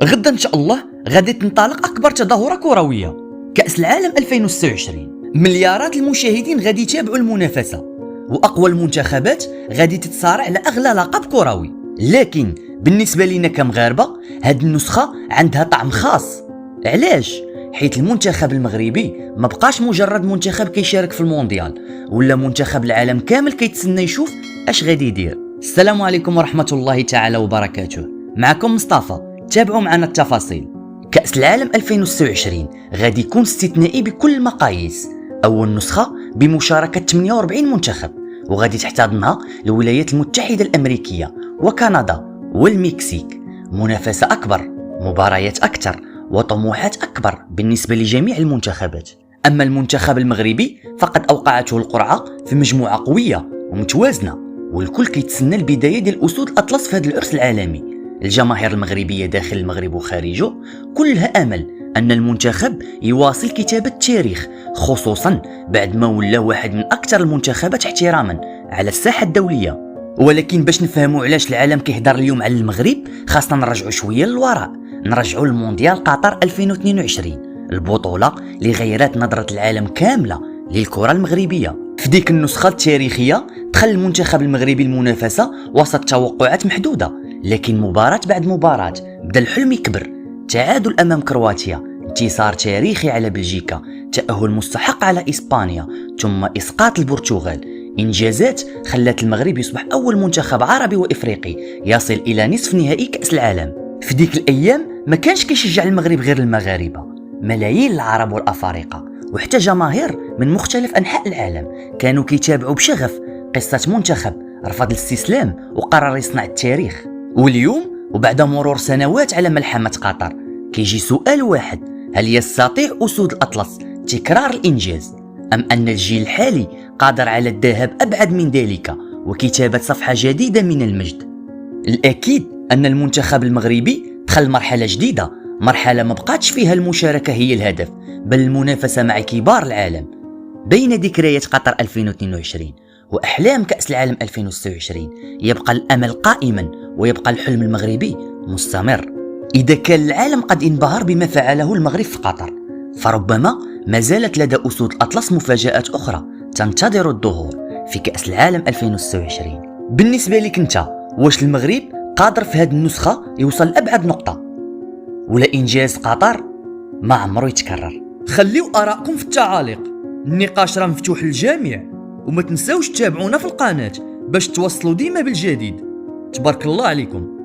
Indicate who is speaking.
Speaker 1: غدا إن شاء الله غادي تنطلق أكبر تظاهرة كروية، كأس العالم 2026. مليارات المشاهدين غادي يتابعوا المنافسة، وأقوى المنتخبات غادي تتصارع على أغلى لقب كروي. لكن بالنسبة لنا كمغاربة هاد النسخة عندها طعم خاص. علاش؟ حيث المنتخب المغربي ما بقاش مجرد منتخب كيشارك في المونديال، ولا منتخب العالم كامل كيتسنى يشوف اش غادي يدير. السلام عليكم ورحمة الله تعالى وبركاته، معكم مصطفى. تابعوا معنا التفاصيل. كأس العالم 2026 غادي يكون استثنائي بكل المقاييس، أول نسخة بمشاركة 48 منتخب، وغادي تحتضنها الولايات المتحدة الأمريكية وكندا والمكسيك. منافسة أكبر، مباريات أكثر، وطموحات أكبر بالنسبة لجميع المنتخبات. أما المنتخب المغربي فقد أوقعته القرعة في مجموعة قوية ومتوازنة، والكل كيتسنى البداية ديال أسود الأطلس في هذا العرس العالمي. الجماهير المغربية داخل المغرب وخارجه كلها أمل أن المنتخب يواصل كتابة التاريخ، خصوصا بعد ما ولا واحد من أكثر المنتخبات احتراما على الساحة الدولية. ولكن باش نفهموا علاش العالم كيهضر اليوم على المغرب، خاصنا نرجعوا شوية للوراء، نرجعوا لمونديال قطر 2022، البطولة اللي غيرت نظرة العالم كاملة للكرة المغربية. في ديك النسخة التاريخية دخل المنتخب المغربي المنافسة وسط توقعات محدودة، لكن مباراة بعد مباراة بدا الحلم يكبر. تعادل أمام كرواتيا، انتصار تاريخي على بلجيكا، تأهل مستحق على إسبانيا، ثم إسقاط البرتغال. إنجازات خلت المغرب يصبح أول منتخب عربي وإفريقي يصل إلى نصف نهائي كأس العالم. في ديك الأيام ما كانش كيشجع المغرب غير المغاربة، ملايين العرب والأفارقة وحتى جماهير من مختلف أنحاء العالم كانوا كيتابعوا بشغف قصة منتخب رفض الاستسلام وقرر يصنع التاريخ. واليوم وبعد مرور سنوات على ملحمة قطر كيجي سؤال واحد: هل يستطيع أسود الأطلس تكرار الإنجاز، أم أن الجيل الحالي قادر على الذهاب أبعد من ذلك وكتابة صفحة جديدة من المجد؟ الأكيد أن المنتخب المغربي دخل مرحلة جديدة، مرحلة ما بقاتش فيها المشاركة هي الهدف، بل المنافسة مع كبار العالم. بين ذكريات قطر 2022 وأحلام كأس العالم 2026 يبقى الأمل قائما، ويبقى الحلم المغربي مستمر. إذا كان العالم قد انبهر بما فعله المغرب في قطر، فربما ما زالت لدى أسود الأطلس مفاجآت أخرى تنتظر الظهور في كأس العالم 2026. بالنسبة لك أنت، واش المغرب قادر في هذه النسخة يوصل لأبعد نقطة، ولا إنجاز قطر ما عمره يتكرر؟ خليو آراءكم في التعاليق، النقاش راه مفتوح للجميع، وما تنساوش تتابعونا في القناة باش توصلوا ديما بالجديد. تبارك الله عليكم.